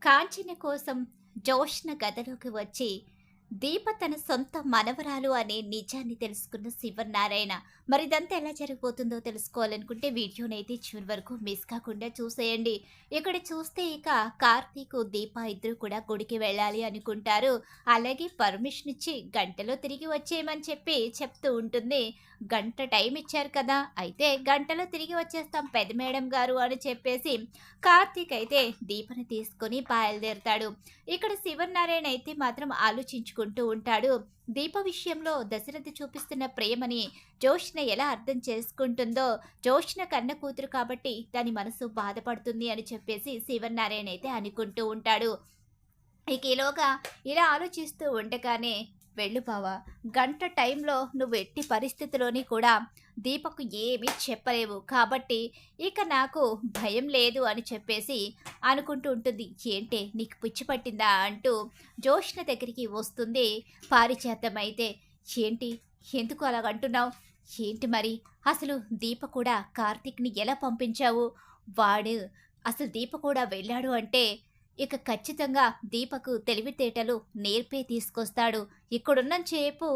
కాంచన కోసం జోష్న గదిలోకి వచ్చి దీప తన సొంత మనవరాలు అనే నిజాన్ని తెలుసుకున్న శివనారాయణ. మరి ఇదంతా ఎలా జరిగిపోతుందో తెలుసుకోవాలనుకుంటే వీడియోనైతే చివరి వరకు మిస్ కాకుండా చూసేయండి. ఇక్కడ చూస్తే ఇక కార్తీక్ దీప ఇద్దరు కూడా గుడికి వెళ్ళాలి అనుకుంటారు. అలాగే పర్మిషన్ ఇచ్చి గంటలో తిరిగి వచ్చేయమని చెప్తూ ఉంటుంది. గంట టైం ఇచ్చారు కదా, అయితే గంటలో తిరిగి వచ్చేస్తాం పెద్ద మేడం గారు అని చెప్పేసి కార్తీక్ అయితే దీపని తీసుకొని బయలుదేరుతాడు. ఇక్కడ శివనారాయణ అయితే మాత్రం ఆలోచించుకుంటూ ఉంటాడు. దీప విషయంలో దశరథి చూపిస్తున్న ప్రేమని జోష్న ఎలా అర్థం చేసుకుంటుందో, జోష్న కన్న కూతురు కాబట్టి దాని మనసు బాధపడుతుంది అని చెప్పేసి శివనారాయణ అయితే అనుకుంటూ ఉంటాడు. ఇక ఈలోగా ఇలా ఆలోచిస్తూ ఉండగానే, వెళ్ళు బావా, గంట టైంలో నువ్వు ఎట్టి పరిస్థితిలోని కూడా దీపకు ఏమీ చెప్పలేవు కాబట్టి ఇక నాకు భయం లేదు అని చెప్పేసి అనుకుంటూ ఉంటుంది. ఏంటే నీకు పిచ్చి పట్టిందా అంటూ జోష్న దగ్గరికి వస్తుంది పారిజాతం అయితే. ఏంటి, ఎందుకు అలాగంటున్నావు? ఏంటి మరి, అసలు దీప కూడా కార్తీక్ని ఎలా పంపించావు? వాడు అసలు దీప కూడా వెళ్ళాడు అంటే ఇక ఖచ్చితంగా దీపకు తెలివితేటలు నేర్పే తీసుకొస్తాడు. ఇక్కడున్నంతసేపు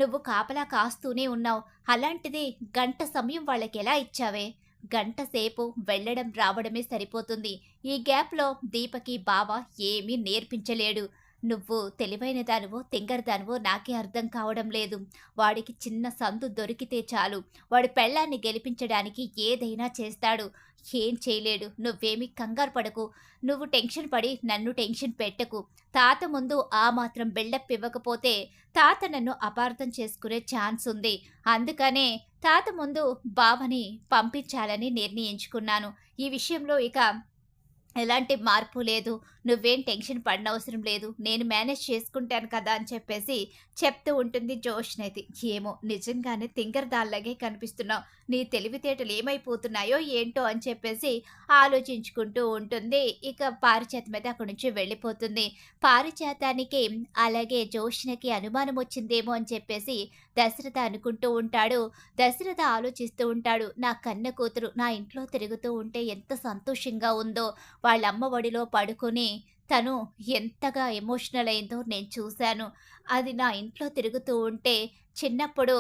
నువ్వు కాపలా కాస్తూనే ఉన్నావు, అలాంటిది గంట సమయం వాళ్ళకి ఎలా ఇచ్చావే? గంట సేపు వెళ్ళడం రావడమే సరిపోతుంది. ఈ గ్యాప్లో దీపకి బావ ఏమీ నేర్పించలేడు. నువ్వు తెలివైన దానివో తింగరదానివో నాకే అర్థం కావడం లేదు. వాడికి చిన్న సందు దొరికితే చాలు, వాడి పెళ్ళాన్ని గెలిపించడానికి ఏదైనా చేస్తాడు. ఏం చేయలేడు. నువ్వేమీ కంగారు పడకు. నువ్వు టెన్షన్ పడి నన్ను టెన్షన్ పెట్టకు. తాత ముందు ఆ మాత్రం బిల్డప్ ఇవ్వకపోతే తాత నన్ను అపార్థం చేసుకునే ఛాన్స్ ఉంది. అందుకనే తాత ముందు బావని పంపించాలని నిర్ణయించుకున్నాను. ఈ విషయంలో ఇక ఎలాంటి మార్పు లేదు. నువ్వేం టెన్షన్ పడనవసరం లేదు. నేను మేనేజ్ చేసుకుంటాను కదా అని చెప్పేసి చెప్తూ ఉంటుంది జోష్నైతే. ఏమో నిజంగానే తింగరదాల్లాగే కనిపిస్తున్నావు. నీ తెలివితేటలు ఏమైపోతున్నాయో ఏంటో అని చెప్పేసి ఆలోచించుకుంటూ ఉంటుంది. ఇక పారిజాతం అయితే అక్కడి నుంచి వెళ్ళిపోతుంది. పారిజాతానికి అలాగే జోష్నకి అనుమానం వచ్చిందేమో అని చెప్పేసి దశరథ అనుకుంటూ ఉంటాడు. దశరథ ఆలోచిస్తూ ఉంటాడు. నా కన్న కూతురు నా ఇంట్లో తిరుగుతూ ఉంటే ఎంత సంతోషంగా ఉందో, వాళ్ళ అమ్మ ఒడిలో పడుకొని తను ఎంతగా ఎమోషనల్ అయిందో నేను చూశాను. అది నా ఇంట్లో తిరుగుతూ ఉంటే చిన్నప్పుడు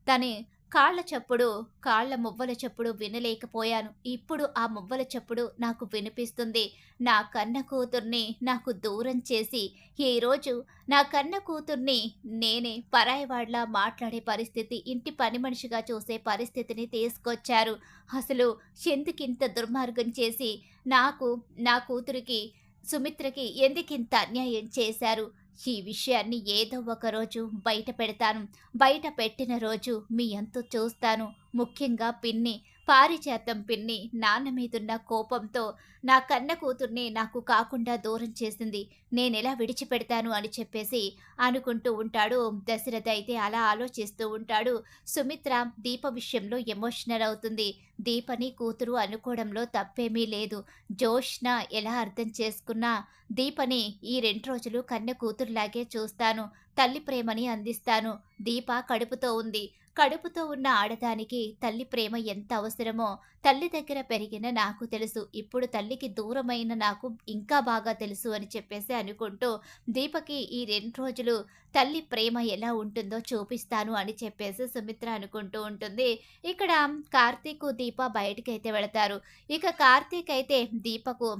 తని కాళ్ళ చప్పుడు, కాళ్ళ మువ్వల చప్పుడు వినలేకపోయాను. ఇప్పుడు ఆ మువ్వల చప్పుడు నాకు వినిపిస్తుంది. నా కన్న కూతుర్ని నాకు దూరం చేసి ఈరోజు నా కన్న కూతుర్ని నేనే పరాయివాడిలా మాట్లాడే పరిస్థితి, ఇంటి పని మనిషిగా చూసే పరిస్థితిని తీసుకొచ్చారు. అసలు ఎందుకింత దుర్మార్గం చేసి నాకు, నా కూతురికి, సుమిత్రకి ఎందుకింత అన్యాయం చేశారు? ఈ విషయాన్ని ఏదో ఒక రోజు బయట పెడతాను. బయట పెట్టిన రోజు మీ అంతు చూస్తాను. ముఖ్యంగా పిన్ని, పారిజాతం పిన్ని నాన్న మీదున్న కోపంతో నా కన్న కూతుర్ని నాకు కాకుండా దూరం చేసింది. నేనెలా విడిచిపెడతాను అని చెప్పేసి అనుకుంటూ ఉంటాడు. దశరథ అయితే అలా ఆలోచిస్తూ ఉంటాడు. సుమిత్ర దీప విషయంలో ఎమోషనల్ అవుతుంది. దీపని కూతురు అనుకోవడంలో తప్పేమీ లేదు. జోష్న ఎలా అర్థం చేసుకున్నా దీపని ఈ 2 రోజులు కన్న కూతురులాగే చూస్తాను. తల్లి ప్రేమని అందిస్తాను. దీప కడుపుతో ఉంది. కడుపుతో ఉన్న ఆడదానికి తల్లి ప్రేమ ఎంత అవసరమో తల్లి దగ్గర పెరిగిన నాకు తెలుసు. ఇప్పుడు తల్లికి దూరమైన నాకు ఇంకా బాగా తెలుసు అని చెప్పేసి అనుకుంటూ దీపకి ఈ 2 రోజులు తల్లి ప్రేమ ఎలా ఉంటుందో చూపిస్తాను అని చెప్పేసి సుమిత్ర అనుకుంటూ ఉంటుంది. ఇక్కడ కార్తీక్ దీప బయటికైతే వెళతారు. ఇక కార్తీక్ అయితే దీపకు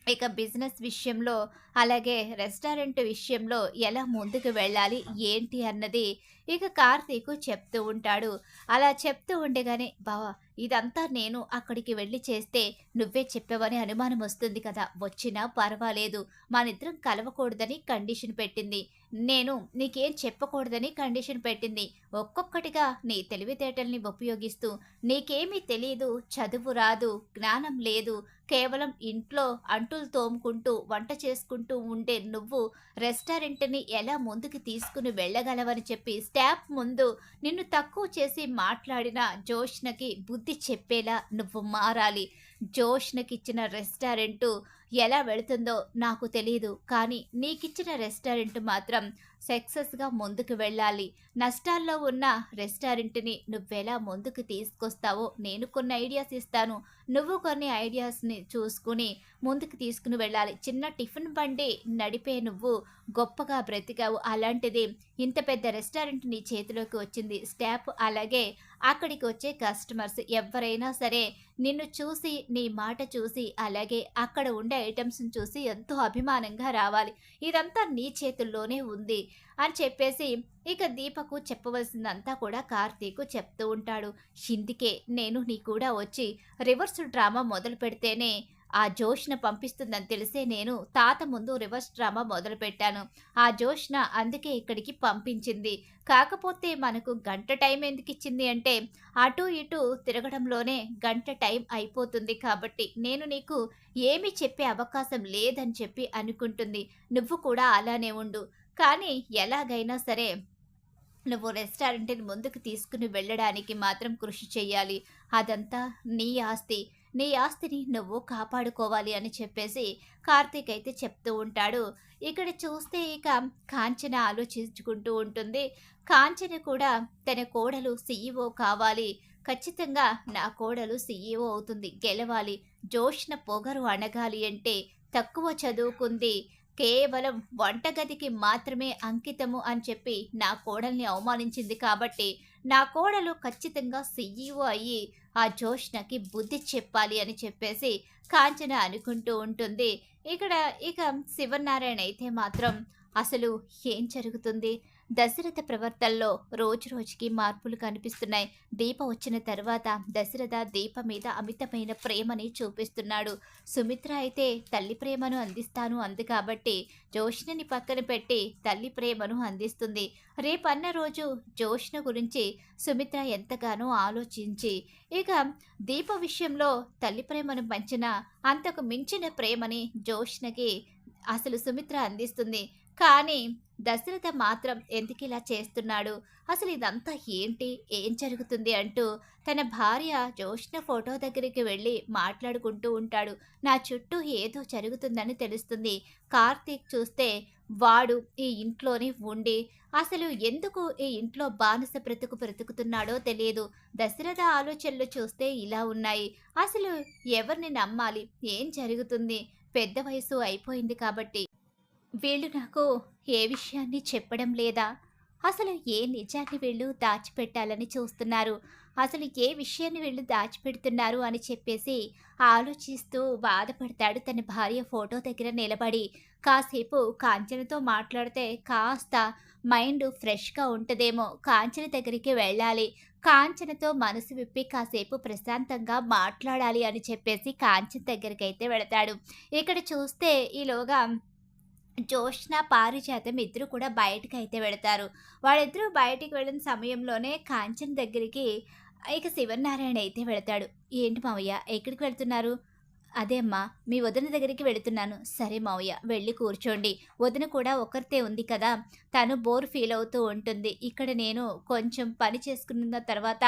ఇక బిజినెస్ విషయంలో అలాగే రెస్టారెంట్ విషయంలో ఎలా ముందుకు వెళ్ళాలి ఏంటి అన్నది ఇక కార్తీక్ చెప్తూ ఉంటాడు. అలా చెప్తూ ఉండగానే, బావా ఇదంతా నేను అక్కడికి వెళ్ళి చేస్తే నువ్వే చెప్పావని అనుమానం వస్తుంది కదా, వచ్చినా పర్వాలేదు, మనిద్దరం కలవకూడదని కండిషన్ పెట్టింది. నేను నీకేం చెప్పకూడదని కండిషన్ పెట్టింది. ఒక్కొక్కటిగా నీ తెలివితేటల్ని ఉపయోగిస్తూ నీకేమీ తెలియదు, చదువు రాదు, జ్ఞానం లేదు, కేవలం ఇంట్లో అంటులు తోముకుంటూ వంట చేసుకుంటూ ఉండే నువ్వు రెస్టారెంట్ని ఎలా ముందుకు తీసుకుని వెళ్ళగలవని చెప్పి స్టాఫ్ ముందు నిన్ను తక్కువ చేసి మాట్లాడిన జోష్నకి బుద్ధి చెప్పేలా నువ్వు మారాలి. జోష్నకిచ్చిన రెస్టారెంటు ఎలా వెళుతుందో నాకు తెలీదు. కానీ నీకిచ్చిన రెస్టారెంట్ మాత్రం సక్సెస్‌గా ముందుకు వెళ్ళాలి. నష్టాల్లో ఉన్న రెస్టారెంట్‌ని నువ్వెలా ముందుకు తీసుకొస్తావో నేను కొన్ని ఐడియాస్ ఇస్తాను. నువ్వు కొన్ని ఐడియాస్‌ని చూసుకొని ముందుకు తీసుకుని వెళ్ళాలి. చిన్న టిఫిన్ బండి నడిపే నువ్వు గొప్పగా బ్రతికావు. అలాంటిది ఇంత పెద్ద రెస్టారెంట్ నీ చేతిలోకి వచ్చింది. స్టాఫ్ అలాగే అక్కడికి వచ్చే కస్టమర్స్ ఎవ్వరైనా సరే నిన్ను చూసి, నీ మాట చూసి, అలాగే అక్కడ ఉండే ఐటెమ్స్‌ని చూసి ఎంతో అభిమానంగా రావాలి. ఇదంతా నీ చేతుల్లోనే ఉంది అని చెప్పేసి ఇక దీపకు చెప్పవలసిందంతా కూడా కార్తీకు చెప్తూ ఉంటాడు. ఇందుకే నేను నీ కూడా వచ్చి రివర్స్ డ్రామా మొదలు పెడితేనే ఆ జోష్‌న పంపిస్తుందని తెలిసే నేను తాత ముందు రివర్స్ డ్రామా మొదలుపెట్టాను. ఆ జోష్‌న అందుకే ఇక్కడికి పంపించింది. కాకపోతే మనకు గంట టైం ఎందుకిచ్చింది అంటే, అటు ఇటు తిరగడంలోనే గంట టైం అయిపోతుంది కాబట్టి, నేను నీకు ఏమీ చెప్పే అవకాశం లేదని చెప్పి అనుకుంటుంది. నువ్వు కూడా అలానే ఉండు. కానీ ఎలాగైనా సరే నువ్వు రెస్టారెంట్‌ని ముందుకు తీసుకుని వెళ్ళడానికి మాత్రం కృషి చెయ్యాలి. అదంతా నీ ఆస్తి. నీ ఆస్తిని నువ్వు కాపాడుకోవాలి అని చెప్పేసి కార్తీక్ అయితే చెప్తూ ఉంటాడు. ఇక్కడ చూస్తే ఇక కాంచన ఆలోచించుకుంటూ ఉంటుంది. కాంచన కూడా తన కోడలు సీఈఓ కావాలి. ఖచ్చితంగా నా కోడలు సీఈఓ అవుతుంది. గెలవాలి. జోష్న పొగరు అణగాలి అంటే తక్కువ చదువుకుంది. కేవలం వంటగదికి మాత్రమే అంకితము అని చెప్పి నా కోడల్ని అవమానించింది కాబట్టి, నా కోడలు ఖచ్చితంగా సీఈఓ అయ్యి ఆ జోష్నకి బుద్ధి చెప్పాలి అని చెప్పేసి కాంచన అనుకుంటూ ఉంటుంది. ఇక్కడ ఇక శివనారాయణ అయితే మాత్రం అసలు ఏం జరుగుతుంది? దశరథ ప్రవర్తనలో రోజు రోజుకి మార్పులు కనిపిస్తున్నాయి. దీప వచ్చిన తర్వాత దశరథ దీప మీద అమితమైన ప్రేమని చూపిస్తున్నాడు. సుమిత్ర అయితే తల్లి ప్రేమను అందిస్తాను అంది కాబట్టి జోష్నని పక్కన పెట్టి తల్లి ప్రేమను అందిస్తుంది. రేపన్న రోజు జోష్న గురించి సుమిత్ర ఎంతగానో ఆలోచించి ఇక దీప విషయంలో తల్లి ప్రేమను పంచిన అంతకు మించిన ప్రేమని జోష్నకి అసలు సుమిత్ర అందిస్తుంది. కానీ దశరథ మాత్రం ఎందుకిలా చేస్తున్నాడు? అసలు ఇదంతా ఏంటి? ఏం జరుగుతుంది? అంటూ తన భార్య జోష్న ఫోటో దగ్గరికి వెళ్ళి మాట్లాడుకుంటూ ఉంటాడు. నా చుట్టూ ఏదో జరుగుతుందని తెలుస్తుంది. కార్తీక్ చూస్తే వాడు ఈ ఇంట్లోనే ఉండి అసలు ఎందుకు ఈ ఇంట్లో బానిస బ్రతుకుతున్నాడో తెలియదు. దశరథ ఆలోచనలు చూస్తే ఇలా ఉన్నాయి. అసలు ఎవరిని నమ్మాలి? ఏం జరుగుతుంది? పెద్ద వయసు అయిపోయింది కాబట్టి వీళ్ళు నాకు ఏ విషయాన్ని చెప్పడం లేదా? అసలు ఏ నిజాన్ని వీళ్ళు దాచిపెట్టాలని చూస్తున్నారు? అసలు ఏ విషయాన్ని వీళ్ళు దాచిపెడుతున్నారు అని చెప్పేసి ఆలోచిస్తూ బాధపడతాడు తన భార్య ఫోటో దగ్గర నిలబడి. కాసేపు కాంచనతో మాట్లాడితే కాస్త మైండ్ ఫ్రెష్‌గా ఉంటదేమో! కాంచన దగ్గరికి వెళ్ళాలి. కాంచనతో మనసు విప్పి కాసేపు ప్రశాంతంగా మాట్లాడాలి అని చెప్పేసి కాంచన దగ్గరికైతే వెళతాడు. ఇక్కడ చూస్తే ఈలోగా జోష్న, పారిజాతం ఇద్దరు కూడా బయటకైతే వెడతారు. వాళ్ళిద్దరూ బయటికి వెళ్ళిన సమయంలోనే కాంచన దగ్గరికి ఇక శివనారాయణ అయితే వెళతాడు. "ఏంటి మావయ్య ఎక్కడికి వెళ్తున్నారు?" "అదే అమ్మా! మీ వదిన దగ్గరికి వెళుతున్నాను." "సరే మావయ్య వెళ్ళి కూర్చోండి. వదిన కూడా ఒక్కర్తే ఉంది కదా! తను బోర్ ఫీల్ అవుతూ ఉంటుంది. ఇక్కడ నేను కొంచెం పని చేసుకున్న తర్వాత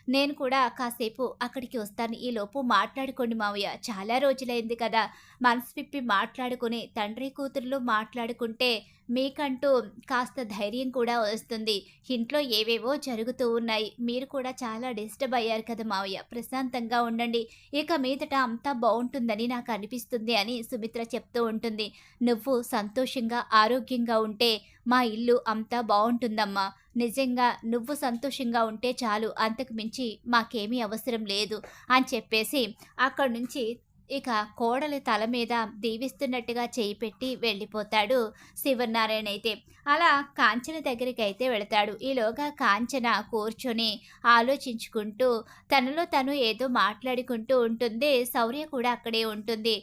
నేను కూడా కాసేపు అక్కడికి వస్తాను. ఈలోపు మాట్లాడుకోండి మావయ్య. చాలా రోజులైంది కదా! మనసు విప్పి మాట్లాడుకొని తండ్రి కూతుర్లు మాట్లాడుకుంటే మీకంటూ కాస్త ధైర్యం కూడా వస్తుంది. ఇంట్లో ఏవేవో జరుగుతూ ఉన్నాయి. మీరు కూడా చాలా డిస్టర్బ్ అయ్యారు కదా మావయ్య! ప్రశాంతంగా ఉండండి. ఇక మీదట అంతా బావుంటుందని నాకు అనిపిస్తుంది" అని సుమిత్ర చెప్తూ ఉంటుంది. "నువ్వు సంతోషంగా, ఆరోగ్యంగా ఉంటే మా ఇల్లు అంతా బావుంటుందమ్మా. నిజంగా నువ్వు సంతోషంగా ఉంటే చాలు. అంతకు మించి మాకేమీ అవసరం లేదు" అని చెప్పేసి అక్కడి నుంచి ఇక కోడలి తల మీద దీవిస్తున్నట్టుగా చేయి పెట్టి వెళ్ళిపోతాడు శివనారాయణ అయితే. అలా కాంచన దగ్గరికైతే వెళతాడు. ఈలోగా కాంచన కూర్చొని ఆలోచించుకుంటూ తనలో తను ఏదో మాట్లాడుకుంటూ ఉంటుంది. శౌర్య కూడా అక్కడే ఉంటుంది.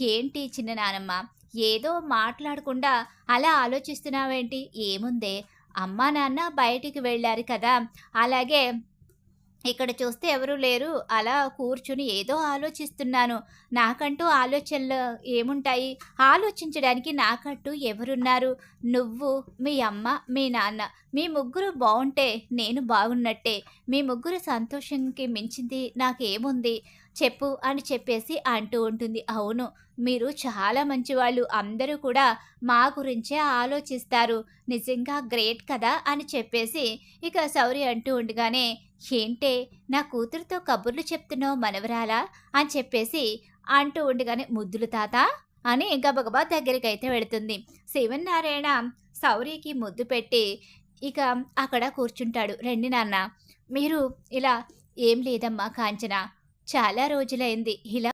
"ఏంటి చిన్న నానమ్మ, ఏదో మాట్లాడకుండా అలా ఆలోచిస్తున్నావేంటి? ఏముందే, అమ్మా నాన్న బయటికి వెళ్ళారు కదా! అలాగే ఇక్కడ చూస్తే ఎవరూ లేరు. అలా కూర్చుని ఏదో ఆలోచిస్తున్నాను. నాకంటూ ఆలోచనలు ఏముంటాయి? ఆలోచించడానికి నాకంటూ ఎవరున్నారు? నువ్వు, మీ అమ్మ, మీ నాన్న. మీ ముగ్గురు బావుంటే నేను బాగున్నట్టే. మీ ముగ్గురు సంతోషంకి మించింది నాకేముంది? చెప్పు అని చెప్పేసి అంటూ ఉంటుంది. అవును. మీరు చాలా మంచివాళ్ళు. అందరూ కూడా మా గురించే ఆలోచిస్తారు. నిజంగా గ్రేట్ కదా! అని చెప్పేసి ఇక శౌర్య అంటూ ఉండగానే, ఏంటే నా కూతురితో కబుర్లు చెప్తున్నావు మనవరాలా? అని చెప్పేసి అంటూ ఉండగానే, ముద్దులు తాత అని గబగబా దగ్గరికైతే వెళుతుంది. శివనారాయణ శౌర్యకి ముద్దు పెట్టి ఇక అక్కడ కూర్చుంటాడు. రండి నాన్న మీరు ఇలా ఏం లేదమ్మా కాంచన. చాలా రోజులైంది ఇలా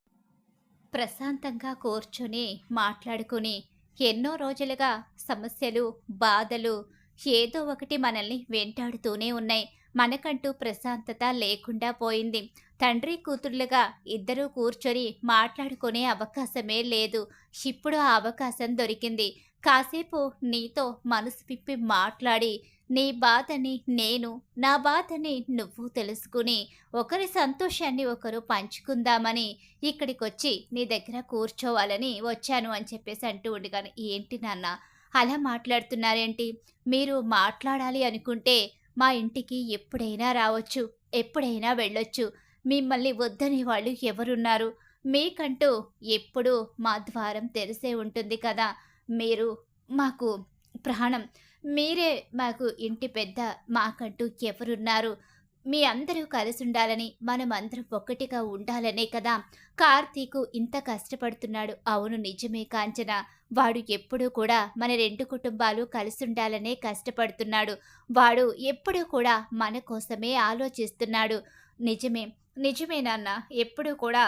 ప్రశాంతంగా కూర్చొని, మాట్లాడుకొని, ఎన్నో రోజులుగా సమస్యలు, బాధలు ఏదో ఒకటి మనల్ని వెంటాడుతూనే ఉన్నాయి. మనకంటూ ప్రశాంతత లేకుండా పోయింది. తండ్రి కూతుర్లుగా ఇద్దరూ కూర్చొని మాట్లాడుకునే అవకాశమే లేదు. ఇప్పుడు ఆ అవకాశం దొరికింది. కాసేపు నీతో మనసు విప్పి మాట్లాడి, నీ బాధని నేను, నా బాధని నువ్వు తెలుసుకుని, ఒకరి సంతోషాన్ని ఒకరు పంచుకుందామని ఇక్కడికొచ్చి నీ దగ్గర కూర్చోవాలని వచ్చాను అని చెప్పేసి అంటూ ఉండగానే, ఏంటి నాన్న అలా మాట్లాడుతున్నారేంటి? మీరు మాట్లాడాలి అనుకుంటే మా ఇంటికి ఎప్పుడైనా రావచ్చు, ఎప్పుడైనా వెళ్ళొచ్చు. మిమ్మల్ని వద్దని వాళ్ళు ఎవరున్నారు? మీకంటూ ఎప్పుడూ మా ద్వారం తెరిసే ఉంటుంది కదా! మీరు మాకు ప్రాణం. మీరే మాకు ఇంటి పెద్ద. మాకంటూ ఎవరున్నారు? మీ అందరూ కలిసుండాలని, మనమందరం ఒక్కటిగా ఉండాలనే కదా కార్తీకు ఇంత కష్టపడుతున్నాడు. అవును నిజమే కాంచన. వాడు ఎప్పుడూ కూడా మన 2 కుటుంబాలు కలిసుండాలనే కష్టపడుతున్నాడు. వాడు ఎప్పుడూ కూడా మన కోసమే ఆలోచిస్తున్నాడు. నిజమే. నిజమే నాన్న. ఎప్పుడూ కూడా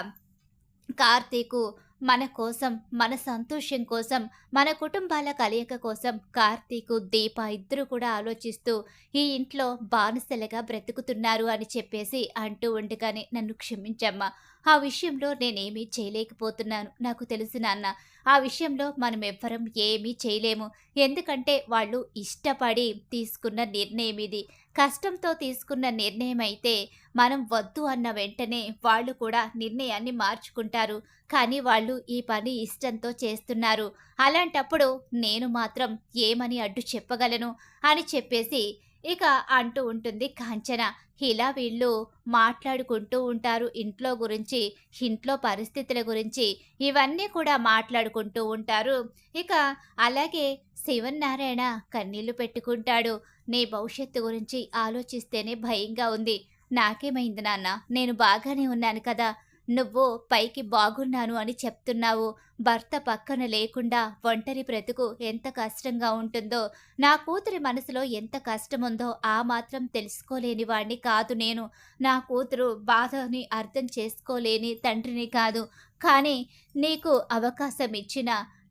కార్తీకు మన కోసం, మన సంతోషం కోసం, మన కుటుంబాల కలయిక కోసం కార్తీకు, దీప ఇద్దరూ కూడా ఆలోచిస్తూ ఈ ఇంట్లో బానిసలుగా బ్రతుకుతున్నారు అని చెప్పేసి అంటూ ఉండగానే, నన్ను క్షమించమ్మా. ఆ విషయంలో నేనేమీ చేయలేకపోతున్నాను. నాకు తెలుసు నాన్న. ఆ విషయంలో మనమెవ్వరం ఏమీ చేయలేము. ఎందుకంటే వాళ్ళు ఇష్టపడి తీసుకున్న నిర్ణయం ఇది. కష్టంతో తీసుకున్న నిర్ణయం అయితే మనం వద్దు అన్న వెంటనే వాళ్ళు కూడా నిర్ణయాన్ని మార్చుకుంటారు. కానీ వాళ్ళు ఈ పని ఇష్టంతో చేస్తున్నారు. అలాంటప్పుడు నేను మాత్రం ఏమని అడ్డు చెప్పగలను అని చెప్పేసి ఇక అంటూ ఉంటుంది కాంచన. ఇలా వీళ్ళు మాట్లాడుకుంటూ ఉంటారు ఇంట్లో గురించి, ఇంట్లో పరిస్థితుల గురించి ఇవన్నీ కూడా మాట్లాడుకుంటూ ఉంటారు. ఇక అలాగే శివన్నారాయణ కన్నీళ్లు పెట్టుకుంటాడు. నీ భవిష్యత్తు గురించి ఆలోచిస్తేనే భయంగా ఉంది. నాకేమైంది నాన్న? నేను బాగానే ఉన్నాను కదా! నువ్వు పైకి బాగున్నాను అని చెప్తున్నావు. భర్త పక్కన లేకుండా ఒంటరి బ్రతుకు ఎంత కష్టంగా ఉంటుందో, నా కూతురి మనసులో ఎంత కష్టముందో ఆ మాత్రం తెలుసుకోలేని వాడిని కాదు నేను. నా కూతురు బాధని అర్థం చేసుకోలేని తండ్రిని కాదు. కానీ నీకు అవకాశం ఇచ్చిన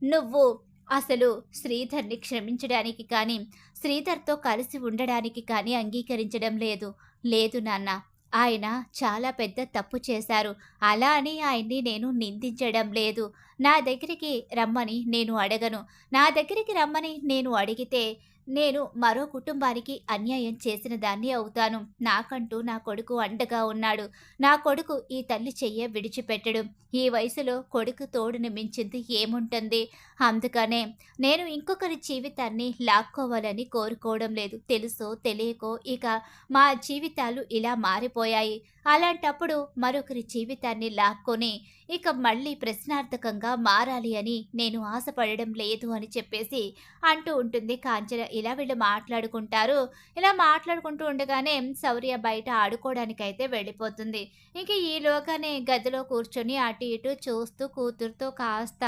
నువ్వు అసలు శ్రీధర్‌ని క్షమించడానికి కానీ, శ్రీధర్‌తో కలిసి ఉండడానికి కానీ అంగీకరించడం లేదు. లేదు నాన్న. ఆయన చాలా పెద్ద తప్పు చేశారు. అలా అని ఆయన్ని నేను నిందించడం లేదు. నా దగ్గరికి రమ్మని నేను అడగను. నా దగ్గరికి రమ్మని నేను అడిగితే నేను మరో కుటుంబానికి అన్యాయం చేసిన దాన్ని అవుతాను. నాకంటూ నా కొడుకు అండగా ఉన్నాడు. నా కొడుకు ఈ తల్లి చెయ్య విడిచిపెట్టడు. ఈ వయసులో కొడుకు తోడుని మించింది ఏముంటుంది? అందుకనే నేను ఇంకొకరి జీవితాన్ని లాక్కోవాలని కోరుకోవడం లేదు. తెలుసో తెలియకో ఇక మా జీవితాలు ఇలా మారిపోయాయి. అలాంటప్పుడు మరొకరి జీవితాన్ని లాక్కొని ఇక మళ్ళీ ప్రశ్నార్థకంగా మారాలి అని నేను ఆశపడడం లేదు అని చెప్పేసి అంటూ ఉంటుంది కాంచన. ఇలా వీళ్ళు మాట్లాడుకుంటారు. ఇలా మాట్లాడుకుంటూ ఉండగానే శౌర్య బయట ఆడుకోవడానికైతే వెళ్ళిపోతుంది. ఇంక ఈలోగానే గదిలో కూర్చొని అటు ఇటు చూస్తూ కూతురుతో కాస్త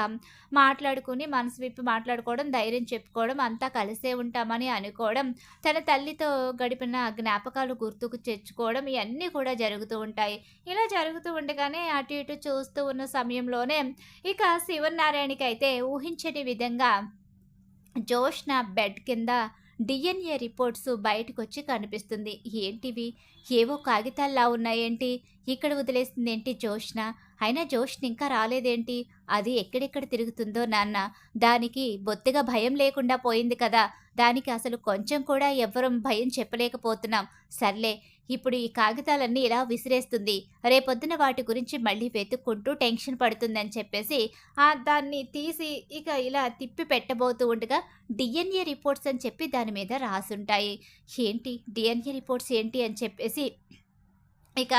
మాట్లాడుకుని మనసు విప్పి మాట్లాడుకోవడం, ధైర్యం చెప్పుకోవడం, అంతా కలిసే ఉంటామని అనుకోవడం, తన తల్లితో గడిపిన జ్ఞాపకాలు గుర్తుకు తెచ్చుకోవడం ఇవన్నీ కూడా జరుగుతూ ఉంటాయి. ఇలా జరుగుతూ ఉండగానే అటు ఇటు చూస్తూ ఉన్న సమయంలోనే ఇక శివనారాయణకైతే ఊహించని విధంగా జోష్న బెడ్ కింద డిఎన్ఏ రిపోర్ట్స్ బయటకొచ్చి కనిపిస్తుంది. ఏంటివి? ఏవో కాగితాల్లా ఉన్నాయేంటి? ఇక్కడ వదిలేసిందేంటి జోష్న? అయినా జోష్న ఇంకా రాలేదేంటి? అది ఎక్కడెక్కడ తిరుగుతుందో నాన్న. దానికి బొత్తిగా భయం లేకుండా పోయింది కదా! దానికి అసలు కొంచెం కూడా ఎవ్వరం భయం చెప్పలేకపోతున్నాం. సర్లే ఇప్పుడు ఈ కాగితాలన్నీ ఇలా విసిరేస్తుంది. రేపొద్దున వాటి గురించి మళ్ళీ వెతుక్కుంటూ టెన్షన్ పడుతుందని చెప్పేసి దాన్ని తీసి ఇక ఇలా తిప్పి పెట్టబోతూ ఉండగా డిఎన్ఏ రిపోర్ట్స్ అని చెప్పి దాని మీద రాసుంటాయి. ఏంటి డిఎన్ఏ రిపోర్ట్స్ ఏంటి అని చెప్పేసి ఇక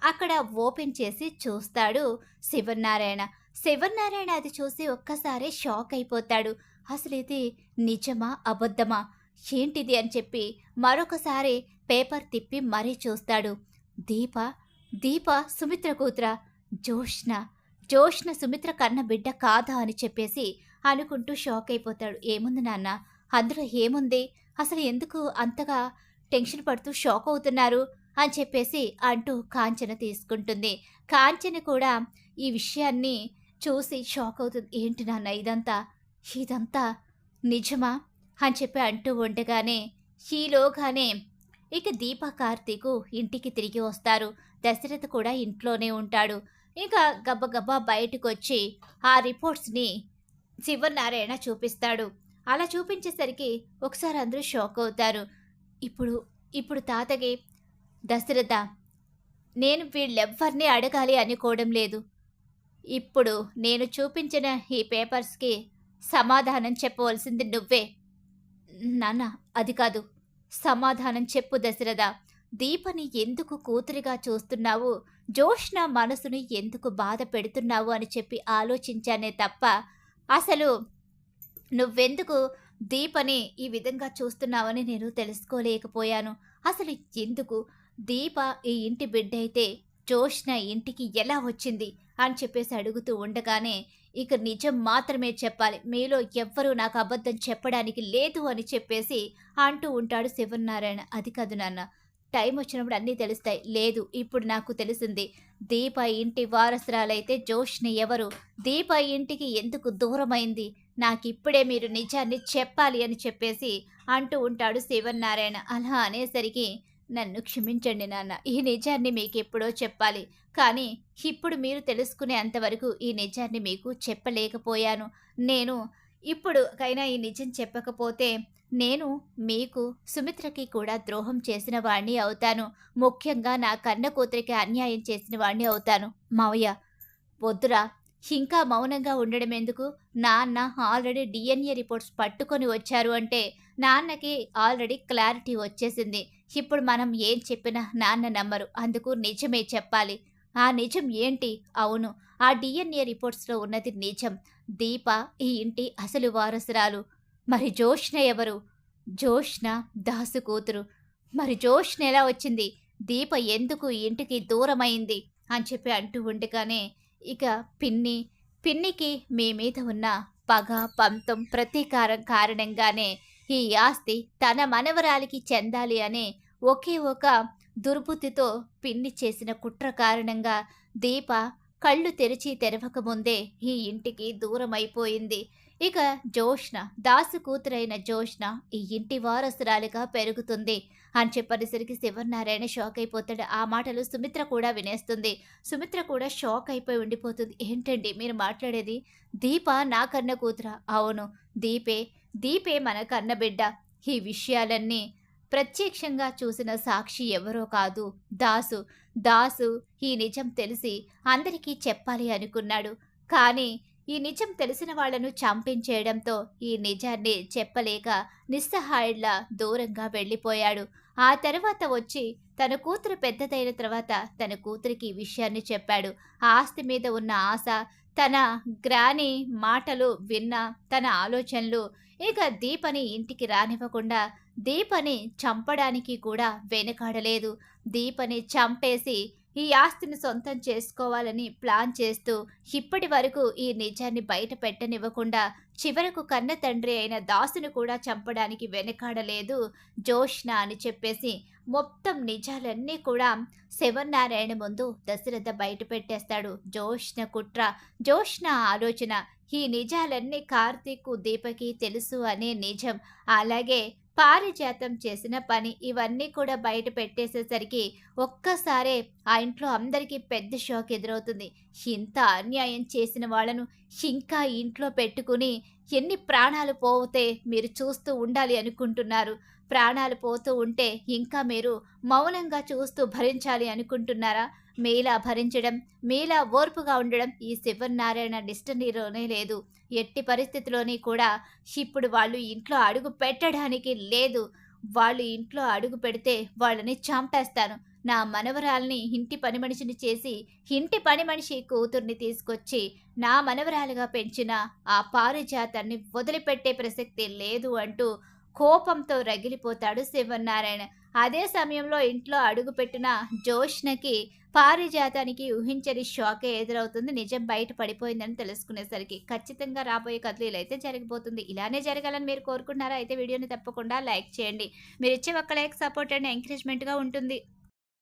అక్కడ ఓపెన్ చేసి చూస్తాడు శివనారాయణ. శివనారాయణ అది చూసి ఒక్కసారే షాక్ అయిపోతాడు. అసలిది నిజమా? అబద్ధమా? ఏంటిది అని చెప్పి మరొకసారి పేపర్ తిప్పి మరీ చూస్తాడు. దీప, దీప సుమిత్ర కూతురా? జోష్న, జోష్న సుమిత్ర కన్న బిడ్డ కాదా అని చెప్పేసి అనుకుంటూ షాక్ అయిపోతాడు. ఏముంది నాన్న? అందులో ఏముంది? అసలు ఎందుకు అంతగా టెన్షన్ పడుతూ షాక్ అవుతున్నారు? అని చెప్పేసి అంటూ కాంచన తీసుకుంటుంది. కాంచన కూడా ఈ విషయాన్ని చూసి షాక్ అవుతుంది. ఏంటి నాన్న ఇదంతా? ఇదంతా నిజమా? అని చెప్పి అంటూ ఉండగానే ఈలోగానే ఇక దీప కార్తీకు ఇంటికి తిరిగి వస్తారు. దశరథ్ కూడా ఇంట్లోనే ఉంటాడు. ఇక గబగబా బయటకొచ్చి ఆ రిపోర్ట్స్‌ని శివనారాయణ చూపిస్తాడు. అలా చూపించేసరికి ఒకసారి అందరూ షాక్ అవుతారు. ఇప్పుడు ఇప్పుడు తాతకి దశరథ, నేను వీళ్ళెవ్వరిని అడగాలి అనుకోవడం లేదు. ఇప్పుడు నేను చూపించిన ఈ పేపర్స్‌కి సమాధానం చెప్పవలసింది నువ్వే. నాన్న అది కాదు. సమాధానం చెప్పు దశరథ. దీపని ఎందుకు కూతురిగా చూస్తున్నావు? జోష్న మనసుని ఎందుకు బాధ పెడుతున్నావు అని చెప్పి ఆలోచించానే తప్ప అసలు నువ్వెందుకు దీపని ఈ విధంగా చూస్తున్నావని నేను తెలుసుకోలేకపోయాను. అసలు ఎందుకు దీప ఈ ఇంటి బిడ్డయితే జోష్న ఇంటికి ఎలా వచ్చింది అని చెప్పేసి అడుగుతూ ఉండగానే ఇక నిజం మాత్రమే చెప్పాలి. మీలో ఎవ్వరూ నాకు అబద్ధం చెప్పడానికి లేదు అని చెప్పేసి అంటూ ఉంటాడు శివనారాయణ. అది కాదు నాన్న. టైం వచ్చినప్పుడు అన్నీ తెలుస్తాయి. లేదు ఇప్పుడు నాకు తెలిసింది. దీప ఇంటి వారసురాలైతే జోష్న ఎవరు? దీప ఇంటికి ఎందుకు దూరమైంది? నాకిప్పుడే మీరు నిజాన్ని చెప్పాలి అని చెప్పేసి అంటూ ఉంటాడు శివనారాయణ. అలా అనేసరికి నన్ను క్షమించండి నాన్న. ఈ నిజాన్ని మీకెప్పుడో చెప్పాలి. కానీ ఇప్పుడు మీరు తెలుసుకునే అంతవరకు ఈ నిజాన్ని మీకు చెప్పలేకపోయాను. నేను ఇప్పుడుకైనా ఈ నిజం చెప్పకపోతే నేను మీకు, సుమిత్రకి కూడా ద్రోహం చేసిన వాడిని అవుతాను. ముఖ్యంగా నా కన్న కూతురికి అన్యాయం చేసిన వాడిని అవుతాను. మావయ్య వద్దురా, ఇంకా మౌనంగా ఉండడం ఎందుకు? నాన్న ఆల్రెడీ డిఎన్ఏ రిపోర్ట్స్ పట్టుకొని వచ్చారు అంటే నాన్నకి ఆల్రెడీ క్లారిటీ వచ్చేసింది. ఇప్పుడు మనం ఏం చెప్పినా నాన్న నమ్మరు. అందుకు నిజమే చెప్పాలి. ఆ నిజం ఏంటి? అవును, ఆ డిఎన్ఏ రిపోర్ట్స్లో ఉన్నది నిజం. దీప ఈ ఇంటి అసలు వారసురాలు. మరి జోష్న ఎవరు? జోష్న దాసు కూతురు. మరి జోష్న ఎలా వచ్చింది? దీప ఎందుకు ఈ ఇంటికి దూరమైంది అని చెప్పి అంటూ ఉండగానే ఇక పిన్నికి మీ మీద ఉన్న పగ, పంతం, ప్రతీకారం కారణంగానే ఈ ఆస్తి తన మనవరాలికి చెందాలి అనే ఒకే ఒక దుర్బుద్ధితో పిన్ని చేసిన కుట్ర కారణంగా దీప కళ్ళు తెరిచి తెరవకముందే ఈ ఇంటికి దూరమైపోయింది. ఇక జోష్న, దాసు కూతురైన జోష్న ఈ ఇంటి వారసురాలిగా పెరుగుతుంది అని చెప్పనేసరికి శివనారాయణ షాక్ అయిపోతాడు. ఆ మాటలు సుమిత్ర కూడా వినేస్తుంది. సుమిత్ర కూడా షాక్ అయిపోయి ఉండిపోతుంది. ఏంటండి మీరు మాట్లాడేది? దీప నా కన్న కూతురా? అవును, దీపే మన కన్న బిడ్డ. ఈ విషయాలన్నీ ప్రత్యక్షంగా చూసిన సాక్షి ఎవరో కాదు, దాసు ఈ నిజం తెలిసి అందరికీ చెప్పాలి అనుకున్నాడు. కానీ ఈ నిజం తెలిసిన వాళ్లను చంపించేయడంతో ఈ నిజాన్ని చెప్పలేక నిస్సహాయుల్లా దూరంగా వెళ్ళిపోయాడు. ఆ తర్వాత వచ్చి తన కూతురు పెద్దదైన తర్వాత తన కూతురికి ఈ విషయాన్ని చెప్పాడు. ఆస్తి మీద ఉన్న ఆశ, తన గ్రాని మాటలు విన్న తన ఆలోచనలు ఇక దీపని ఇంటికి రానివ్వకుండా దీపని చంపడానికి కూడా వెనుకాడలేదు. దీపని చంపేసి ఈ ఆస్తిని సొంతం చేసుకోవాలని ప్లాన్ చేస్తూ ఇప్పటి వరకు ఈ నిజాన్ని బయట పెట్టనివ్వకుండా చివరకు కన్న తండ్రి అయిన దాసును కూడా చంపడానికి వెనకాడలేదు జోష్న అని చెప్పేసి మొత్తం నిజాలన్నీ కూడా శివనారాయణ ముందు దశరథ బయట పెట్టేస్తాడు. జోష్న కుట్ర, జోష్న ఆలోచన, ఈ నిజాలన్నీ కార్తీక్, దీపకి తెలుసు అనే నిజం, అలాగే పారిజాతం చేసిన పని, ఇవన్నీ కూడా బయట పెట్టేసేసరికి ఒక్కసారే ఆ ఇంట్లో అందరికీ పెద్ద షాక్ ఎదురవుతుంది. ఇంత అన్యాయం చేసిన వాళ్ళను ఇంకా ఇంట్లో పెట్టుకుని ఎన్ని ప్రాణాలు పోతే మీరు చూస్తూ ఉండాలి అనుకుంటున్నారు? ప్రాణాలు పోతూ ఉంటే ఇంకా మీరు మౌనంగా చూస్తూ భరించాలి అనుకుంటున్నారా? మీలా భరించడం, మీలా ఓర్పుగా ఉండడం ఈ శివనారాయణ డిస్టనీలోనే లేదు. ఎట్టి పరిస్థితిలోని కూడా ఇప్పుడు వాళ్ళు ఇంట్లో అడుగు పెట్టడానికి లేదు. వాళ్ళు ఇంట్లో అడుగు పెడితే వాళ్ళని చంపేస్తాను. నా మనవరాల్ని ఇంటి పని మనిషిని చేసి, ఇంటి పని మనిషి కూతుర్ని తీసుకొచ్చి, నా మనవరాలుగా పెంచిన ఆ పారిజాతాన్ని వదిలిపెట్టే ప్రసక్తి లేదు అంటూ కోపంతో రగిలిపోతాడు శివన్నారాయణ. అదే సమయంలో ఇంట్లో అడుగుపెట్టిన జోష్నకి పారిజాతానికి ఊహించని షాకే ఎదురవుతుంది. నిజం బయట పడిపోయిందని తెలుసుకునేసరికి. ఖచ్చితంగా రాబోయే కథలో ఇలా అయితే జరగబోతుంది. ఇలానే జరగాలని మీరు కోరుకుంటున్నారా? అయితే వీడియోని తప్పకుండా లైక్ చేయండి. మీరిచ్చే ఒక్క లైక్ సపోర్ట్ అండ్ ఎంకరేజ్‌మెంట్‌గా ఉంటుంది.